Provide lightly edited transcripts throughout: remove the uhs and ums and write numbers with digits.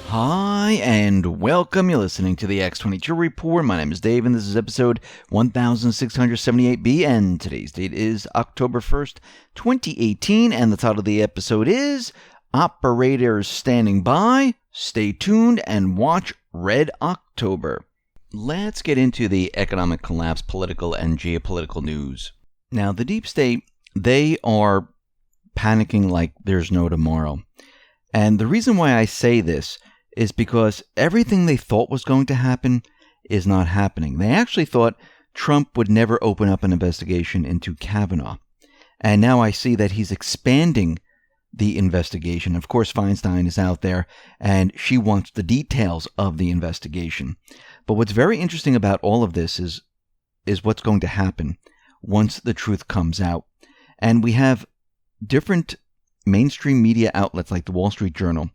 Hi, and welcome. You're listening to the X22 Report. My name is Dave, and this is episode 1678B, and today's date is October 1st, 2018, and the title of the episode is Operators Standing By. Stay tuned and watch Red October. Let's get into the economic collapse, political, and geopolitical news. Now, the deep state, they are panicking like there's no tomorrow. And the reason why I say this is because everything they thought was going to happen is not happening. They actually thought Trump would never open up an investigation into Kavanaugh. And now I see that he's expanding the investigation. Of course, Feinstein is out there, and she wants the details of the investigation. But what's very interesting about all of this is what's going to happen once the truth comes out. And we have different mainstream media outlets like the Wall Street Journal.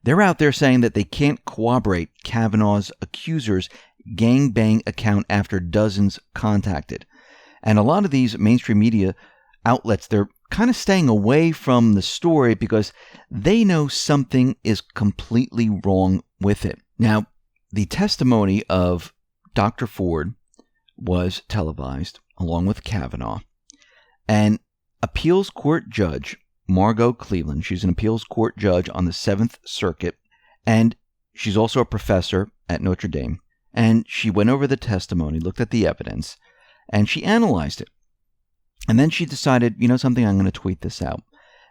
They're out there saying that they can't corroborate Kavanaugh's accusers' gangbang account after dozens contacted. And a lot of these mainstream media outlets, they're kind of staying away from the story because they know something is completely wrong with it. Now, the testimony of Dr. Ford was televised along with Kavanaugh. And appeals court judge Margot Cleveland, she's an appeals court judge on the 7th Circuit, and she's also a professor at Notre Dame. And she went over the testimony, looked at the evidence, and she analyzed it. And then she decided, you know something, I'm going to tweet this out.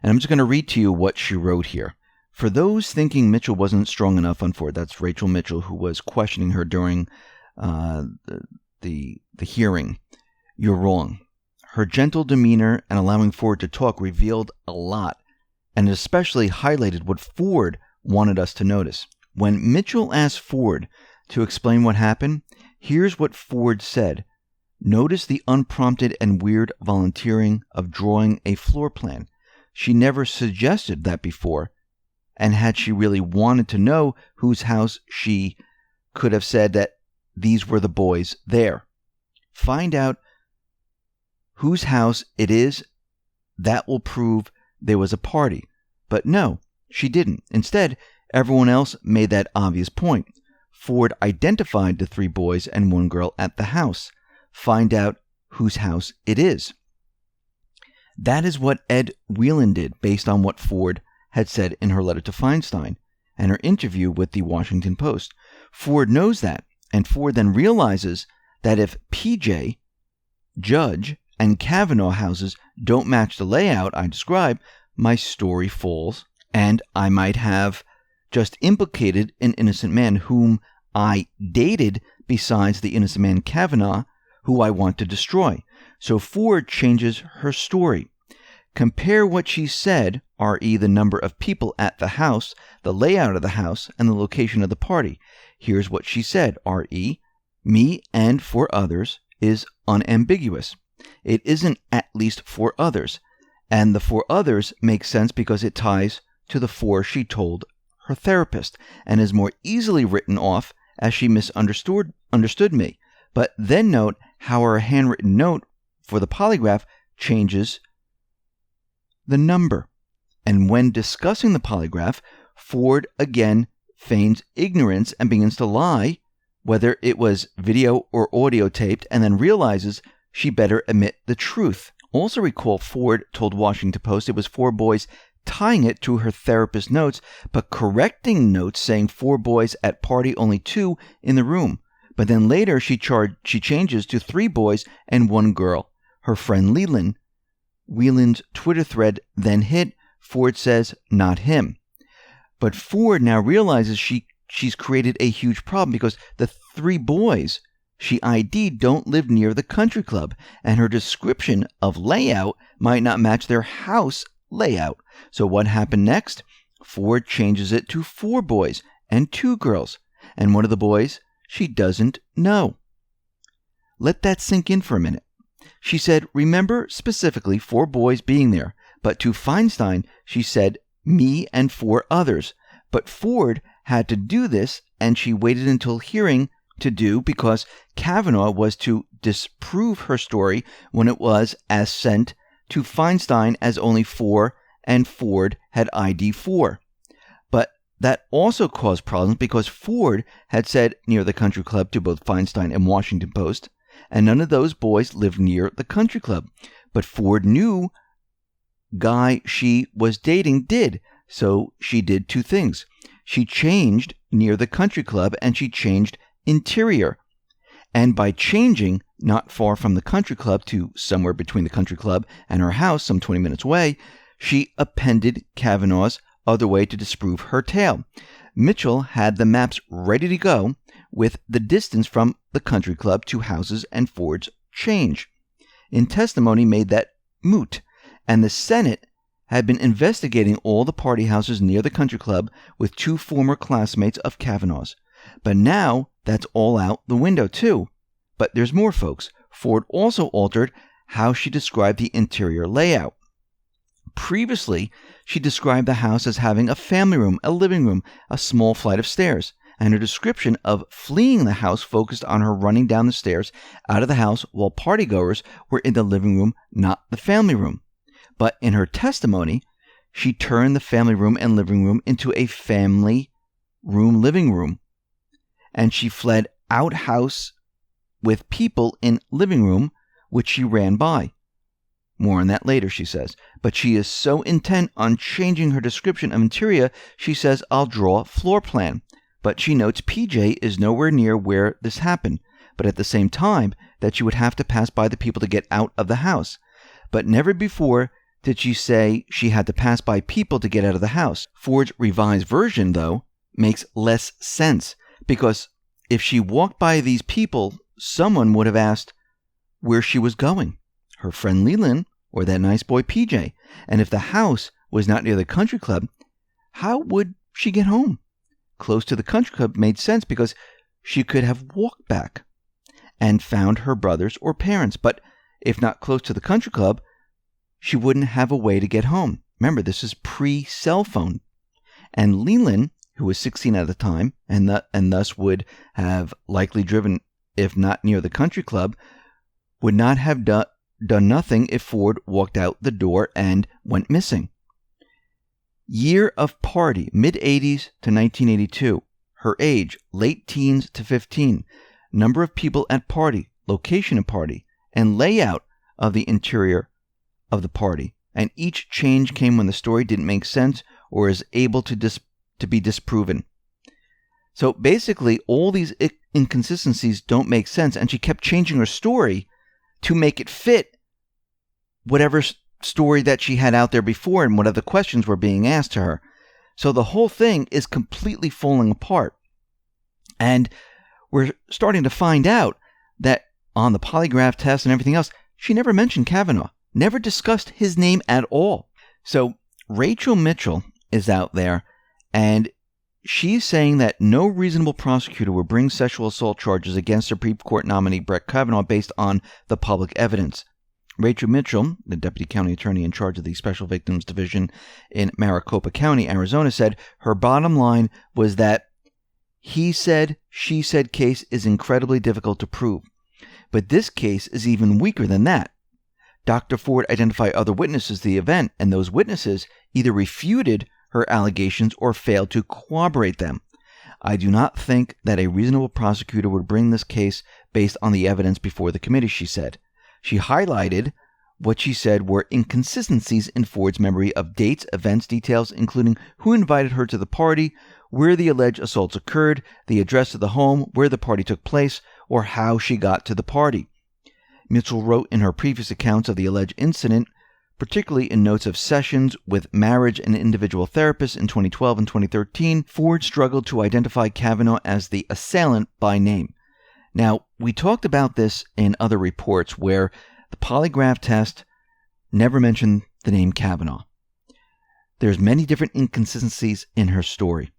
And I'm just going to read to you what she wrote here. For those thinking Mitchell wasn't strong enough on Ford, that's Rachel Mitchell, who was questioning her during the hearing, you're wrong. Her gentle demeanor and allowing Ford to talk revealed a lot, and especially highlighted what Ford wanted us to notice. When Mitchell asked Ford to explain what happened, here's what Ford said. Notice the unprompted and weird volunteering of drawing a floor plan. She never suggested that before, and had she really wanted to know whose house, she could have said that these were the boys there. Find out whose house it is, that will prove there was a party. But no, she didn't. Instead, everyone else made that obvious point. Ford identified the 3 boys and 1 girl at the house. Find out whose house it is. That is what Ed Whelan did based on what Ford had said in her letter to Feinstein and her interview with the Washington Post. Ford knows that, and Ford then realizes that if PJ, Judge, and Kavanaugh houses don't match the layout I describe, my story falls, and I might have just implicated an innocent man whom I dated besides the innocent man Kavanaugh, who I want to destroy. So Ford changes her story. Compare what she said, re. the number of people at the house, the layout of the house, and the location of the party. Here's what she said, re. me and 4 others is unambiguous. It isn't at least 4 others, and the 4 others makes sense because it ties to the 4 she told her therapist and is more easily written off as she misunderstood me. But then note how her handwritten note for the polygraph changes the number. And when discussing the polygraph, Ford again feigns ignorance and begins to lie, whether it was video or audio taped, and then realizes she better admit the truth. Also recall Ford told Washington Post it was 4 boys, tying it to her therapist's notes, but correcting notes saying 4 boys at party, only 2 in the room. But then later she changes to 3 boys and 1 girl. Her friend Leland. Whelan's Twitter thread then hit. Ford says, not him. But Ford now realizes she's created a huge problem because the 3 boys she ID'd don't live near the country club, and her description of layout might not match their house layout. So what happened next? Ford changes it to 4 boys and 2 girls, and one of the boys she doesn't know. Let that sink in for a minute. She said, remember specifically 4 boys being there, but to Feinstein, she said, me and 4 others. But Ford had to do this, and she waited until hearing to do because Kavanaugh was to disprove her story when it was as sent to Feinstein as only 4 and Ford had ID 4. But that also caused problems because Ford had said near the country club to both Feinstein and Washington Post, and none of those boys lived near the country club. But Ford knew guy she was dating did, so she did two things. She changed near the country club and she changed interior. And by changing not far from the country club to somewhere between the country club and her house, some 20 minutes away, she appended Kavanaugh's other way to disprove her tale. Mitchell had the maps ready to go with the distance from the country club to houses and Ford's change. In testimony made that moot, and the Senate had been investigating all the party houses near the country club with two former classmates of Kavanaugh's. But now that's all out the window too. But there's more, folks. Ford also altered how she described the interior layout. Previously, she described the house as having a family room, a living room, a small flight of stairs, and her description of fleeing the house focused on her running down the stairs out of the house while partygoers were in the living room, not the family room. But in her testimony, she turned the family room and living room into a family room living room, and she fled outhouse with people in living room, which she ran by. More on that later, she says. But she is so intent on changing her description of interior, she says, I'll draw floor plan. But she notes PJ is nowhere near where this happened, but at the same time that she would have to pass by the people to get out of the house. But never before did she say she had to pass by people to get out of the house. Ford's revised version, though, makes less sense, because if she walked by these people, someone would have asked where she was going. Her friend Leland or that nice boy PJ. And if the house was not near the country club, how would she get home? Close to the country club made sense because she could have walked back and found her brothers or parents. But if not close to the country club, she wouldn't have a way to get home. Remember, this is pre-cell phone. And Leland, who was 16 at the time, and thus would have likely driven, if not near the country club, would not have done nothing if Ford walked out the door and went missing. Year of party, mid-80s to 1982. Her age, late teens to 15. Number of people at party, location of party, and layout of the interior of the party. And each change came when the story didn't make sense or is able to be disproven. So basically, all these inconsistencies don't make sense, and she kept changing her story to make it fit whatever story that she had out there before and what other questions were being asked to her. So the whole thing is completely falling apart. And we're starting to find out that on the polygraph test and everything else, she never mentioned Kavanaugh, never discussed his name at all. So Rachel Mitchell is out there, and she's saying that no reasonable prosecutor would bring sexual assault charges against Supreme Court nominee Brett Kavanaugh based on the public evidence. Rachel Mitchell, the deputy county attorney in charge of the Special Victims Division in Maricopa County, Arizona, said her bottom line was that he said, she said case is incredibly difficult to prove. But this case is even weaker than that. Dr. Ford identified other witnesses to the event, and those witnesses either refuted her allegations or failed to corroborate them. I do not think that a reasonable prosecutor would bring this case based on the evidence before the committee, she said. She highlighted what she said were inconsistencies in Ford's memory of dates, events, details, including who invited her to the party, where the alleged assaults occurred, the address of the home, where the party took place, or how she got to the party. Mitchell wrote in her previous accounts of the alleged incident, particularly in notes of sessions with marriage and individual therapists in 2012 and 2013, Ford struggled to identify Kavanaugh as the assailant by name. Now, we talked about this in other reports where the polygraph test never mentioned the name Kavanaugh. There's many different inconsistencies in her story.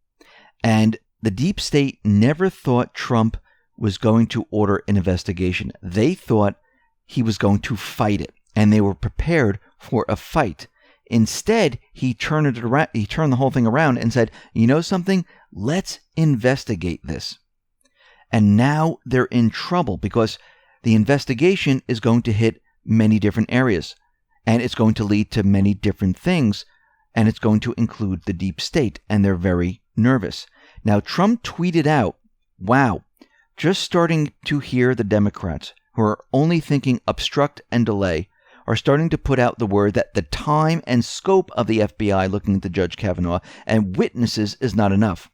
And the deep state never thought Trump was going to order an investigation. They thought he was going to fight it, and they were prepared for a fight. Instead, he turned it around. He turned the whole thing around and said, "You know something? Let's investigate this." And now they're in trouble because the investigation is going to hit many different areas, and it's going to lead to many different things, and it's going to include the deep state, and they're very nervous. Now, Trump tweeted out, wow, just starting to hear the Democrats, who are only thinking obstruct and delay, are starting to put out the word that the time and scope of the FBI looking into Judge Kavanaugh and witnesses is not enough.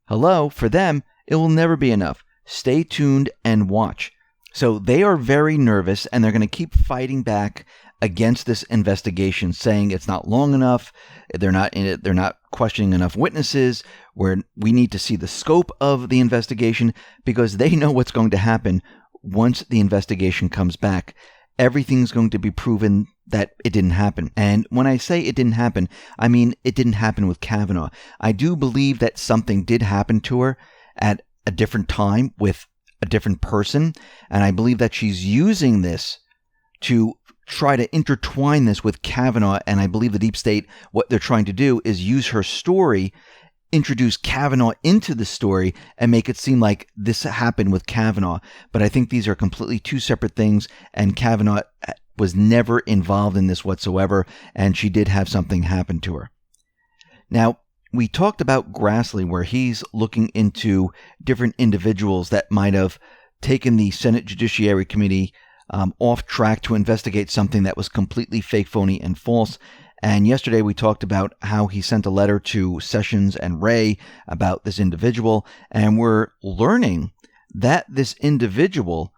Hello, for them, it will never be enough. Stay tuned and watch. So they are very nervous, and they're going to keep fighting back against this investigation, saying it's not long enough, they're not questioning enough witnesses, where we need to see the scope of the investigation, because they know what's going to happen once the investigation comes back. Everything's going to be proven that it didn't happen. And when I say it didn't happen, I mean it didn't happen with Kavanaugh. I do believe that something did happen to her at a different time with a different person, and I believe that she's using this to try to intertwine this with Kavanaugh, and I believe the deep state, what they're trying to do is use her story, introduce Kavanaugh into the story, and make it seem like this happened with Kavanaugh. But I think these are completely two separate things, and Kavanaugh was never involved in this whatsoever, and she did have something happen to her. Now, we talked about Grassley, where he's looking into different individuals that might have taken the Senate Judiciary Committee off track to investigate something that was completely fake, phony, and false. And yesterday we talked about how he sent a letter to Sessions and Wray about this individual, and we're learning that this individual,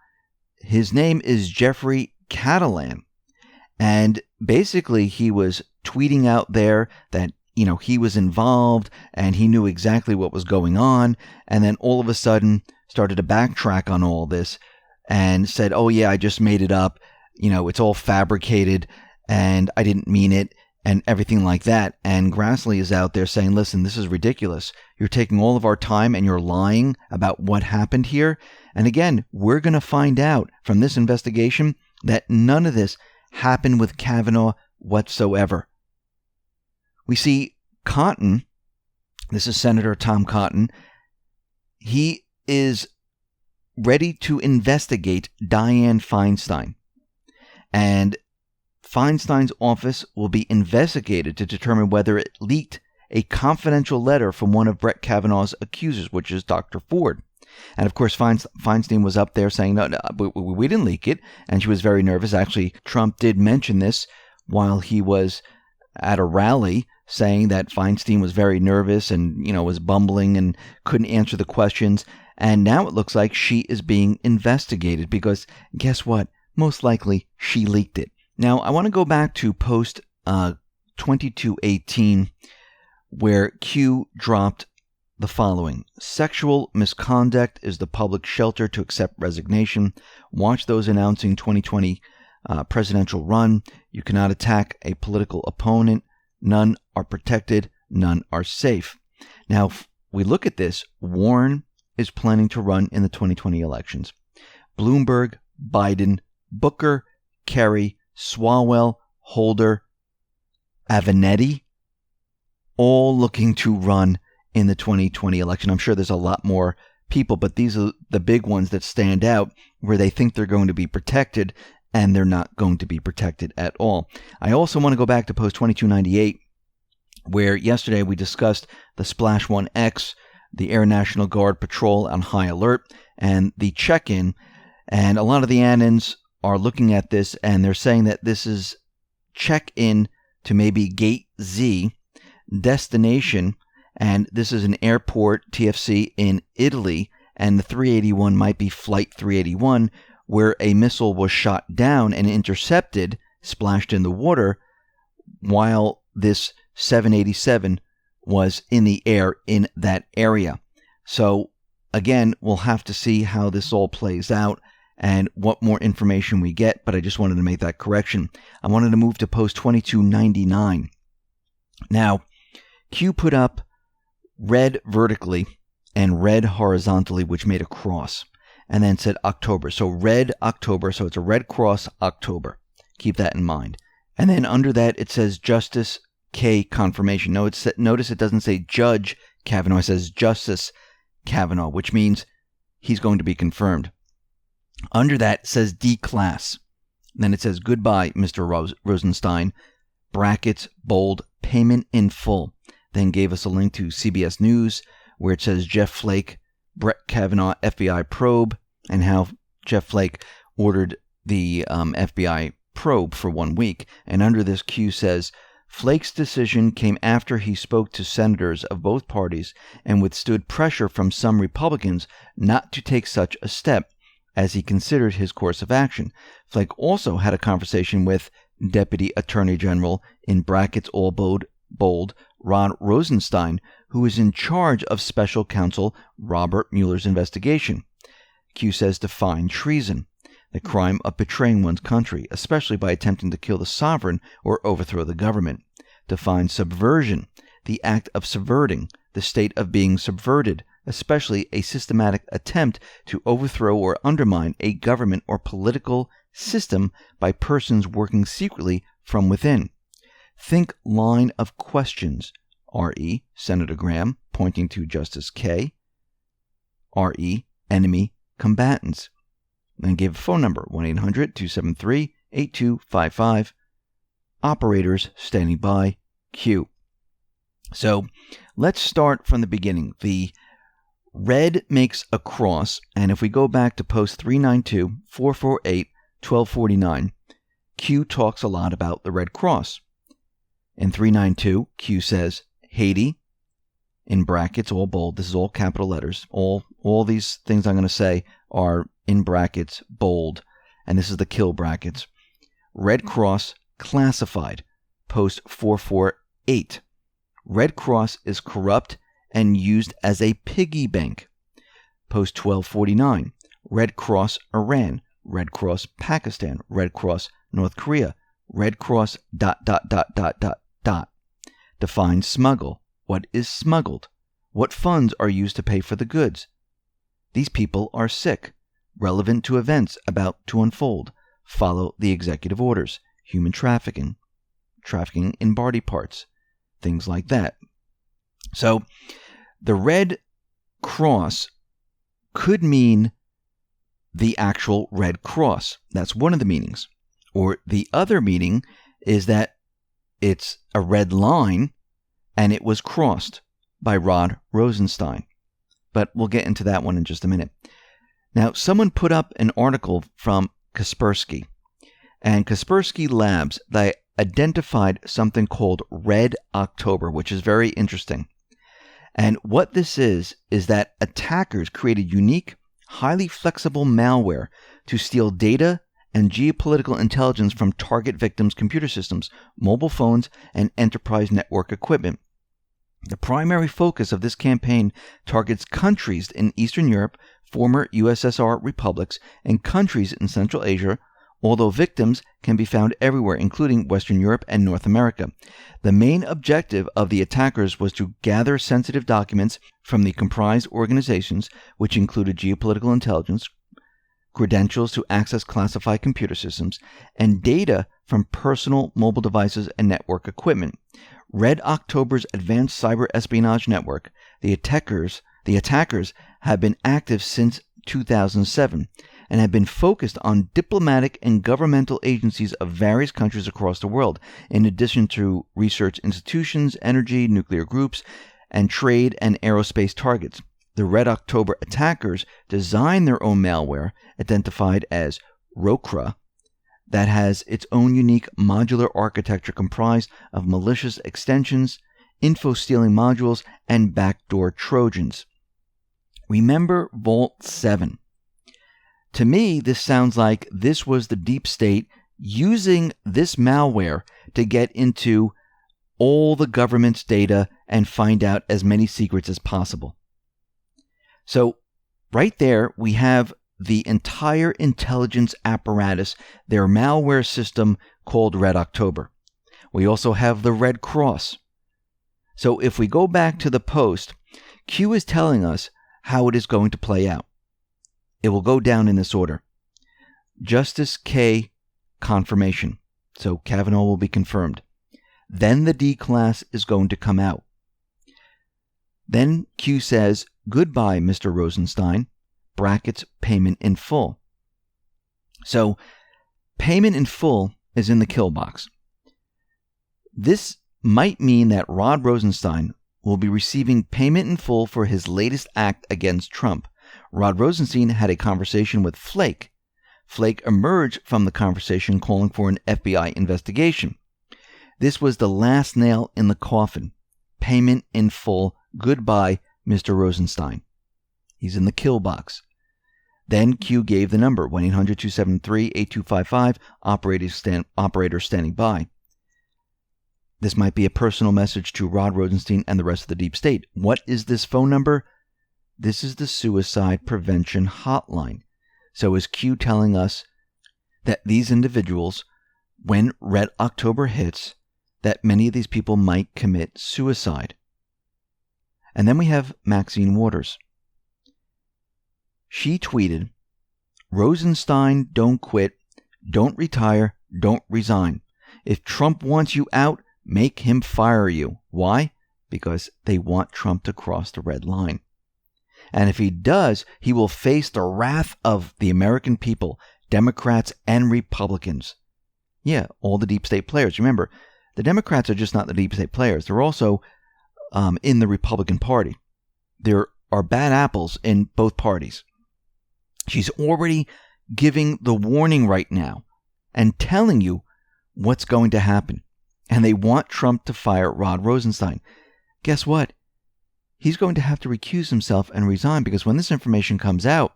his name is Jeffrey Catalan, and basically he was tweeting out there that he was involved and he knew exactly what was going on, and then all of a sudden started to backtrack on all this and said, oh yeah, I just made it up, it's all fabricated and I didn't mean it, and everything like that. And Grassley is out there saying, listen, this is ridiculous. You're taking all of our time and you're lying about what happened here. And again, we're going to find out from this investigation that none of this happened with Kavanaugh whatsoever. We see Cotton, this is Senator Tom Cotton, he is ready to investigate Dianne Feinstein. And Feinstein's office will be investigated to determine whether it leaked a confidential letter from one of Brett Kavanaugh's accusers, which is Dr. Ford. And of course, Feinstein was up there saying, no, we didn't leak it. And she was very nervous. Actually, Trump did mention this while he was at a rally, saying that Feinstein was very nervous and, was bumbling and couldn't answer the questions. And now it looks like she is being investigated because guess what? Most likely she leaked it. Now, I want to go back to post 2218, where Q dropped the following. Sexual misconduct is the public shelter to accept resignation. Watch those announcing 2020 presidential run. You cannot attack a political opponent. None are protected. None are safe. Now, if we look at this, Warren is planning to run in the 2020 elections. Bloomberg, Biden, Booker, Kerry, Swalwell, Holder, Avenatti, all looking to run in the 2020 election. I'm sure there's a lot more people, but these are the big ones that stand out where they think they're going to be protected, and they're not going to be protected at all. I also want to go back to post 2298, where yesterday we discussed the Splash 1X, the Air National Guard patrol on high alert, and the check-in. And a lot of the annons are looking at this, and they're saying that this is check-in to maybe Gate Z, destination, and this is an airport, TFC, in Italy, and the 381 might be Flight 381, where a missile was shot down and intercepted, splashed in the water, while this 787 was in the air in that area. So, again, we'll have to see how this all plays out and what more information we get, but I just wanted to make that correction. I wanted to move to post 2299. Now, Q put up red vertically and red horizontally, which made a cross, and then said October. So red October, so it's a red cross October. Keep that in mind. And then under that, it says Justice K confirmation. Notice it doesn't say Judge Kavanaugh. It says Justice Kavanaugh, which means he's going to be confirmed. Under that, it says D-class. Then it says goodbye, Mr. Rosenstein, brackets, bold, payment in full. then gave us a link to CBS News where it says Jeff Flake, Brett Kavanaugh FBI probe, and how Jeff Flake ordered the FBI probe for 1 week. And under this, Q says, Flake's decision came after he spoke to senators of both parties and withstood pressure from some Republicans not to take such a step as he considered his course of action. Flake also had a conversation with Deputy Attorney General, in brackets all bold, Rod Rosenstein, who is in charge of Special Counsel Robert Mueller's investigation. Q says define treason, the crime of betraying one's country, especially by attempting to kill the sovereign or overthrow the government. Define subversion, the act of subverting, the state of being subverted, especially a systematic attempt to overthrow or undermine a government or political system by persons working secretly from within. Think line of questions. R.E. Senator Graham, pointing to Justice K. R.E. Enemy combatants. Then give a phone number, 1-800-273-8255. Operators standing by, Q. So let's start from the beginning. The red makes a cross, and if we go back to post 392-448-1249, Q talks a lot about the red cross. In 392, Q says, Haiti, in brackets, all bold, this is all capital letters, all these things I'm going to say are in brackets, bold, and this is the kill brackets. Red Cross classified, post 448. Red Cross is corrupt and used as a piggy bank. Post 1249. Red Cross Iran, Red Cross Pakistan, Red Cross North Korea, Red Cross ... Define smuggle. What is smuggled? What funds are used to pay for the goods? These people are sick. Relevant to events about to unfold. Follow the executive orders. Human trafficking. Trafficking in body parts. Things like that. So, the Red Cross could mean the actual Red Cross. That's one of the meanings. Or the other meaning is that it's a red line and it was crossed by Rod Rosenstein. But we'll get into that one in just a minute. Now, someone put up an article from Kaspersky. And Kaspersky Labs, they identified something called Red October, which is very interesting. And what this is that attackers created unique, highly flexible malware to steal data and geopolitical intelligence from target victims' computer systems, mobile phones, and enterprise network equipment. The primary focus of this campaign targets countries in Eastern Europe, former USSR republics, and countries in Central Asia, although victims can be found everywhere, including Western Europe and North America. The main objective of the attackers was to gather sensitive documents from the comprised organizations, which included geopolitical intelligence, credentials to access classified computer systems, and data from personal mobile devices and network equipment. Red October's advanced cyber espionage network, the attackers have been active since 2007 and have been focused on diplomatic and governmental agencies of various countries across the world, in addition to research institutions, energy, nuclear groups, and trade and aerospace targets. The Red October attackers designed their own malware, identified as ROKRA, that has its own unique modular architecture comprised of malicious extensions, info-stealing modules, and backdoor Trojans. Remember Vault 7. To me, this sounds like this was the deep state using this malware to get into all the government's data and find out as many secrets as possible. So right there, we have the entire intelligence apparatus, their malware system called Red October. We also have the Red Cross. So if we go back to the post, Q is telling us how it is going to play out. It will go down in this order. Justice K confirmation. So Kavanaugh will be confirmed. Then the D class is going to come out. Then Q says, goodbye, Mr. Rosenstein, brackets payment in full. So payment in full is in the kill box. This might mean that Rod Rosenstein will be receiving payment in full for his latest act against Trump. Rod Rosenstein had a conversation with Flake. Flake emerged from the conversation calling for an FBI investigation. This was the last nail in the coffin. Payment in full. Goodbye, Mr. Rosenstein. He's in the kill box. Then Q gave the number, 1-800-273-8255, operator standing by. This might be a personal message to Rod Rosenstein and the rest of the deep state. What is this phone number? This is the suicide prevention hotline. So is Q telling us that these individuals, when Red October hits, that many of these people might commit suicide? And then we have Maxine Waters. She tweeted, Rosenstein, don't quit, don't retire, don't resign. If Trump wants you out, make him fire you. Why? Because they want Trump to cross the red line. And if he does, he will face the wrath of the American people, Democrats and Republicans. Yeah, all the deep state players. Remember, the Democrats are just not the deep state players. They're also in the Republican Party. There are bad apples in both parties. She's already giving the warning right now and telling you what's going to happen. And they want Trump to fire Rod Rosenstein. Guess what? He's going to have to recuse himself and resign, because when this information comes out,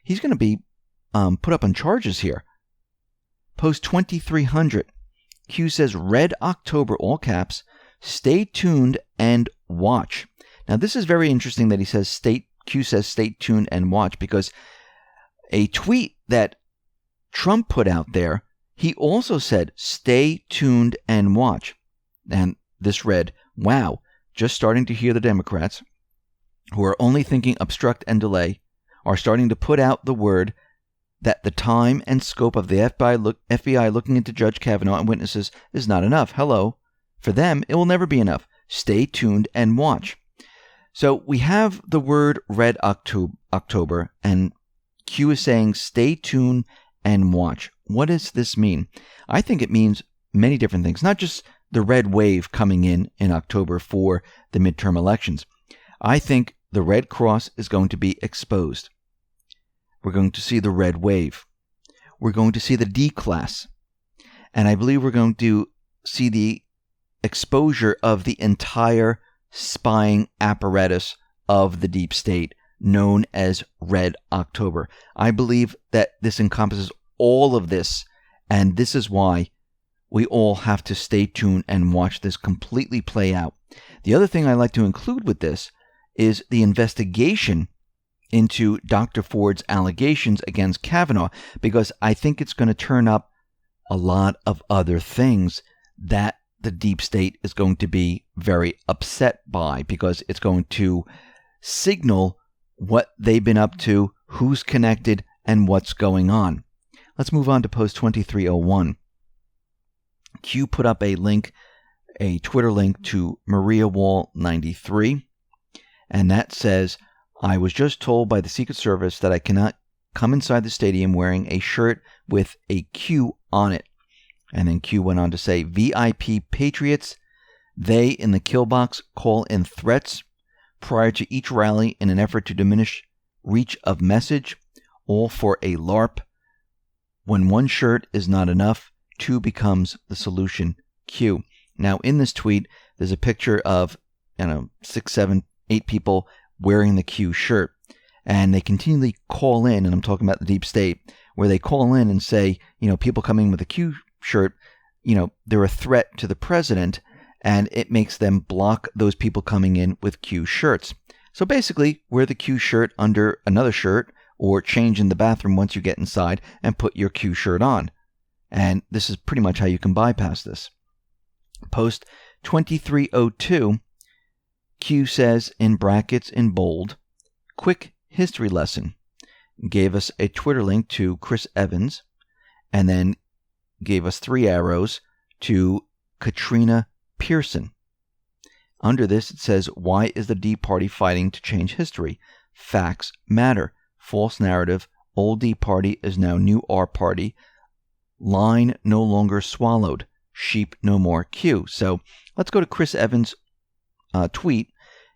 he's going to be put up on charges here. Post 2300. Q says, Red October, all caps, stay tuned and watch. Now, this is very interesting that he says Q says stay tuned and watch, because a tweet that Trump put out there, he also said, stay tuned and watch. And this read, wow, just starting to hear the Democrats, who are only thinking obstruct and delay, are starting to put out the word that the time and scope of the FBI looking into Judge Kavanaugh and witnesses is not enough. Hello. For them, it will never be enough. Stay tuned and watch. So we have the word Red October, and Q is saying stay tuned and watch. What does this mean? I think it means many different things, not just the red wave coming in October for the midterm elections. I think the Red Cross is going to be exposed. We're going to see the red wave. We're going to see the D class. And I believe we're going to see the exposure of the entire spying apparatus of the deep state, known as Red October. I believe that this encompasses all of this, and this is why we all have to stay tuned and watch this completely play out. The other thing I like to include with this is the investigation into Dr. Ford's allegations against Kavanaugh, because I think it's going to turn up a lot of other things that the deep state is going to be very upset by, because it's going to signal what they've been up to, who's connected, and what's going on. Let's move on to post 2301. Q put up a link, a Twitter link to Maria Wall 93, and that says, I was just told by the Secret Service that I cannot come inside the stadium wearing a shirt with a Q on it. And then Q went on to say, VIP patriots, they in the kill box call in threats prior to each rally in an effort to diminish reach of message, all for a LARP. When one shirt is not enough, two becomes the solution. Q. Now, in this tweet, there's a picture of 6, 7, 8 people wearing the Q shirt. And they continually call in, and I'm talking about the deep state, where they call in and say, people coming with a Q shirt, they're a threat to the president, and it makes them block those people coming in with Q shirts. So basically, wear the Q shirt under another shirt, or change in the bathroom once you get inside and put your Q shirt on. And this is pretty much how you can bypass this. Post 2302, Q says in brackets in bold, quick history lesson. Gave us a Twitter link to Chris Evans, and then gave us 3 arrows to Katrina Pearson. Under this, it says, why is the D Party fighting to change history? Facts matter. False narrative. Old D Party is now new R Party. Line no longer swallowed. Sheep no more. Q. So let's go to Chris Evans' tweet.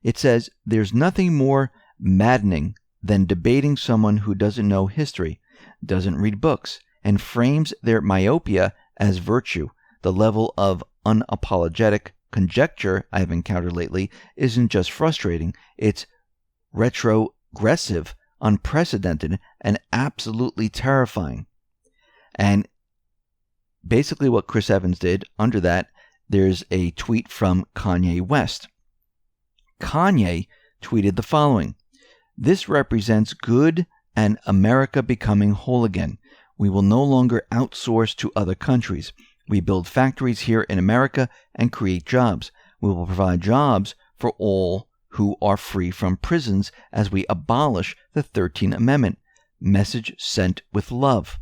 It says, "There's nothing more maddening than debating someone who doesn't know history, doesn't read books, and frames their myopia as virtue. The level of unapologetic conjecture I've encountered lately isn't just frustrating, it's retrogressive, unprecedented, and absolutely terrifying." And basically what Chris Evans did, under that, there's a tweet from Kanye West. Kanye tweeted the following: "This represents good and America becoming whole again. We will no longer outsource to other countries. We build factories here in America and create jobs. We will provide jobs for all who are free from prisons as we abolish the 13th Amendment. Message sent with love."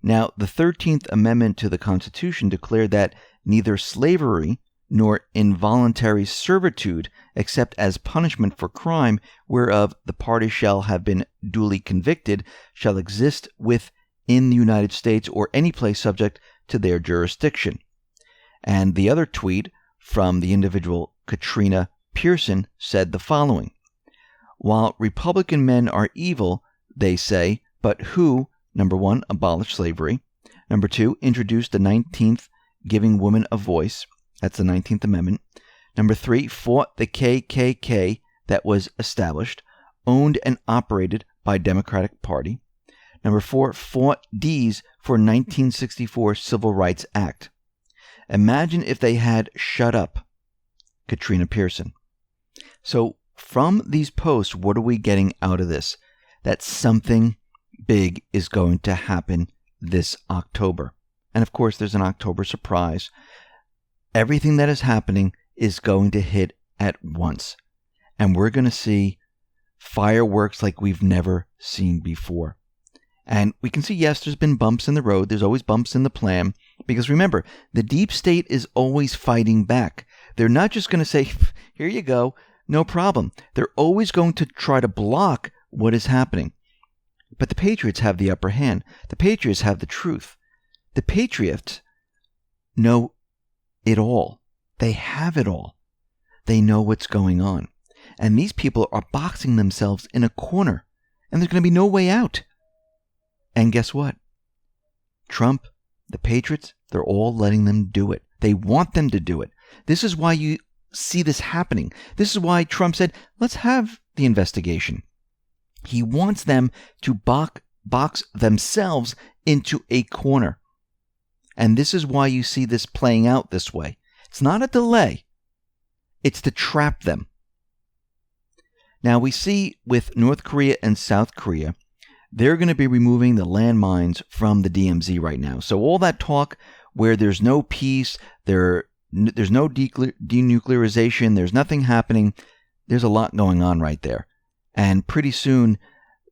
Now, the 13th Amendment to the Constitution declared that neither slavery nor involuntary servitude, except as punishment for crime whereof the party shall have been duly convicted, shall exist within the United States or any place subject to their jurisdiction. And the other tweet from the individual Katrina Pearson said the following: "While Republican men are evil, they say, but who, number one, abolished slavery, number two, introduced the 19th, giving women a voice, that's the 19th Amendment, number three, fought the KKK that was established, owned and operated by Democratic Party, number four, fought D's for 1964 Civil Rights Act. Imagine if they had shut up." Katrina Pearson. So from these posts, what are we getting out of this? That something big is going to happen this October. And of course, there's an October surprise. Everything that is happening is going to hit at once. And we're going to see fireworks like we've never seen before. And we can see, yes, there's been bumps in the road. There's always bumps in the plan. Because remember, the deep state is always fighting back. They're not just going to say, "Here you go, no problem." They're always going to try to block what is happening. But the Patriots have the upper hand. The Patriots have the truth. The Patriots know it all. They have it all. They know what's going on. And these people are boxing themselves in a corner. And there's going to be no way out. And guess what? Trump, the Patriots, they're all letting them do it. They want them to do it. This is why you see this happening. This is why Trump said, "Let's have the investigation." He wants them to box themselves into a corner. And this is why you see this playing out this way. It's not a delay. It's to trap them. Now we see with North Korea and South Korea, they're going to be removing the landmines from the DMZ right now. So all that talk where there's no peace, there's no denuclearization, there's nothing happening, there's a lot going on right there. And pretty soon,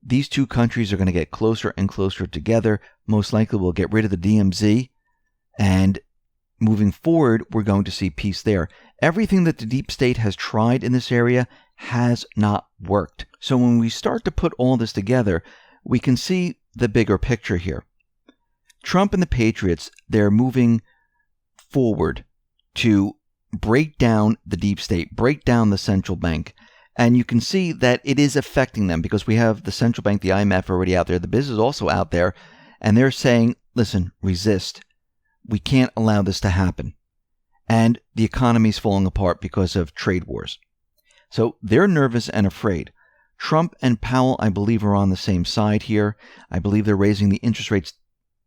these two countries are going to get closer and closer together. Most likely we'll get rid of the DMZ. And moving forward, we're going to see peace there. Everything that the deep state has tried in this area has not worked. So when we start to put all this together, we can see the bigger picture here. Trump and the Patriots, they're moving forward to break down the deep state, break down the central bank. And you can see that it is affecting them because we have the central bank, the IMF already out there. The BIS is also out there. And they're saying, listen, resist. We can't allow this to happen. And the economy's falling apart because of trade wars. So they're nervous and afraid. Trump and Powell, I believe, are on the same side here. I believe they're raising the interest rates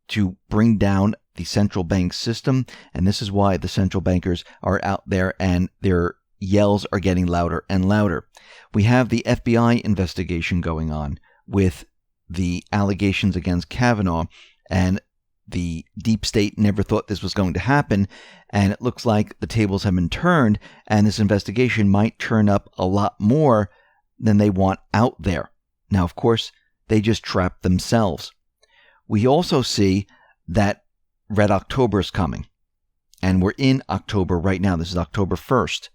to bring down the central bank system. And this is why the central bankers are out there and their yells are getting louder and louder. We have the FBI investigation going on with the allegations against Kavanaugh, and the deep state never thought this was going to happen, and it looks like the tables have been turned, and this investigation might turn up a lot more than they want out there. Now, of course, they just trapped themselves. We also see that Red October is coming, and we're in October right now. This is October 1st,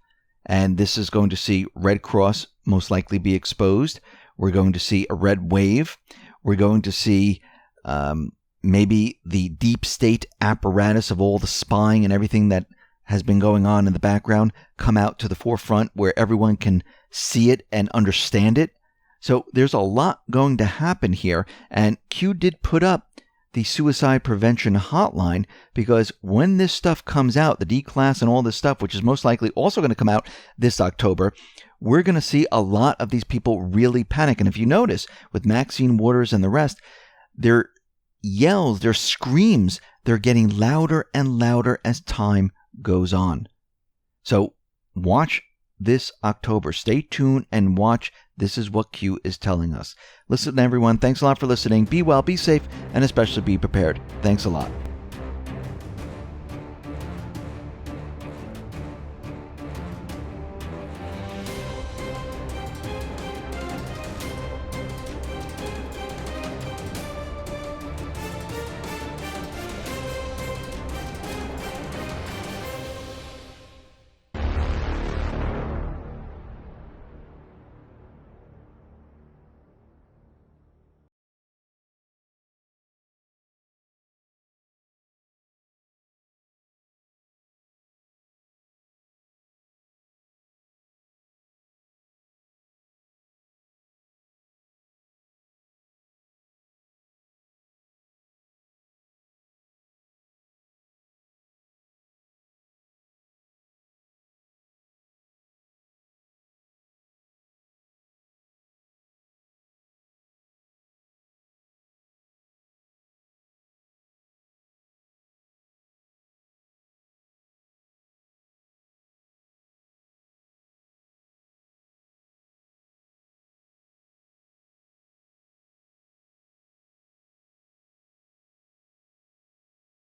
and this is going to see Red Cross most likely be exposed. We're going to see a red wave. We're going to see maybe the deep state apparatus of all the spying and everything that has been going on in the background come out to the forefront where everyone can see it and understand it. So there's a lot going to happen here. And Q did put up the suicide prevention hotline, because when this stuff comes out, the D-class and all this stuff, which is most likely also going to come out this October, we're going to see a lot of these people really panic. And if you notice, with Maxine Waters and the rest, their yells, their screams, they're getting louder and louder as time goes on. So watch this October. Stay tuned and watch. This is what Q is telling us. Listen, everyone. Thanks a lot for listening. Be well, be safe, and especially be prepared. Thanks a lot.